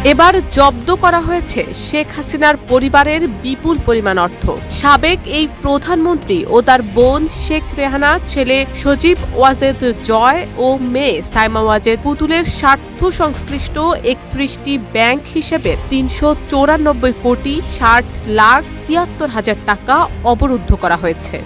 এবার জব্দ করা হয়েছে শেখ হাসিনার পরিবারের বিপুল পরিমাণ অর্থ। সাবেক এই প্রধানমন্ত্রী ও তার বোন শেখ রেহানা, ছেলে সজীব ওয়াজেদ জয় ও মেয়ে সাইমা ওয়াজেদ পুতুলের স্বার্থ সংশ্লিষ্ট ৩১টি ব্যাংক হিসেবে ৩৯৪ কোটি ৬০,৭৩,০০০ টাকা অবরুদ্ধ করা হয়েছে।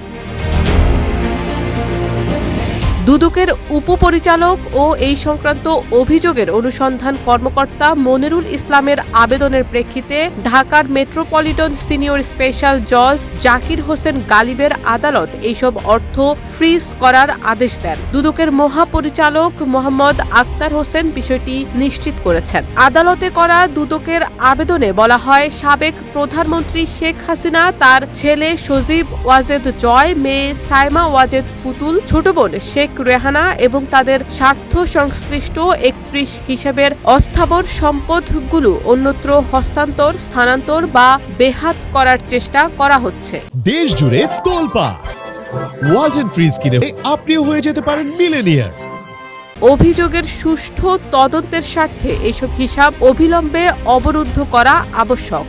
দুদকের উপপরিচালক ও এই সংক্রান্ত অভিযোগের অনুসন্ধান কর্মকর্তা মনিরুল ইসলামের আবেদনের প্রেক্ষিতে ঢাকার মেট্রোপলিটন সিনিয়র স্পেশাল জজ জাকির হোসেন গালিবের আদালত এইসব অর্থ ফ্রিজ করার আদেশ দেন। দুদকের মহাপরিচালক মোহাম্মদ আক্তার হোসেন বিষয়টি নিশ্চিত করেছেন। আদালতে করা দুদকের আবেদনে বলা হয়, সাবেক প্রধানমন্ত্রী শেখ হাসিনা, তার ছেলে সজীব ওয়াজেদ জয়, মেয়ে সাইমা ওয়াজেদ পুতুল, ছোট বোন শেখ রেহানা এবং তাদের স্বার্থ সংশ্লিষ্ট ৩১ হিসাবের অস্থাবর সম্পদগুলো অন্যত্র হস্তান্তর, স্থানান্তর বা বেহাত করার চেষ্টা করা হচ্ছে। দেশ জুড়ে তোলপাড় ওয়ালটন ফ্রিজ কিনে আপনিও হয়ে যেতে পারেন মিলেনিয়ার। অভিযোগের সুষ্ঠু তদন্তের স্বার্থে এসব হিসাব অবিলম্বে অবরুদ্ধ করা আবশ্যক।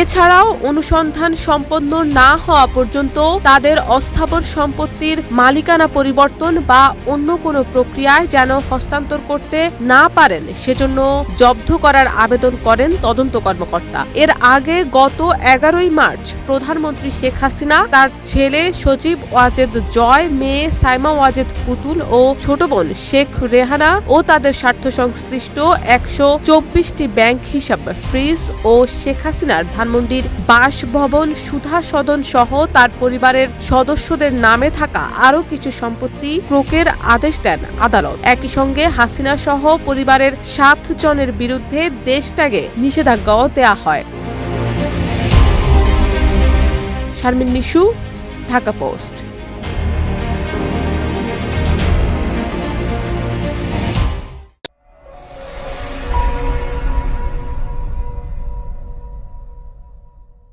এছাড়াও অনুসন্ধান সম্পন্ন না হওয়া পর্যন্ত তাদের অস্থাবর সম্পত্তির মালিকানা পরিবর্তন বা অন্য কোনো প্রক্রিয়ায় যেন হস্তান্তর করতে না পারেন সেজন্য জব্দ করার আবেদন করেন তদন্ত কর্মকর্তা। এর আগে গত ১১ই মার্চ প্রধানমন্ত্রী শেখ হাসিনা, তার ছেলে সজীব ওয়াজেদ জয়, মেয়ে সাইমা ওয়াজেদ পুতুল ও ছোট বোন শেখ রেহানা ও তাদের স্বার্থ সংশ্লিষ্ট ১২৪টি ব্যাংক হিসাব ফ্রিজ ও শেখ হাসিনার ধানমন্ডির বাসভবন, সুধা সদন সহ তার পরিবারের সদস্যদের নামে থাকা আরও কিছু সম্পত্তি ক্রোকের আদেশ দেন আদালত। একই সঙ্গে হাসিনা সহ পরিবারের ৭ জনের বিরুদ্ধে দেশত্যাগে নিষেধাজ্ঞাও দেয়া হয়। শারমিন নিশু, ঢাকা পোস্ট।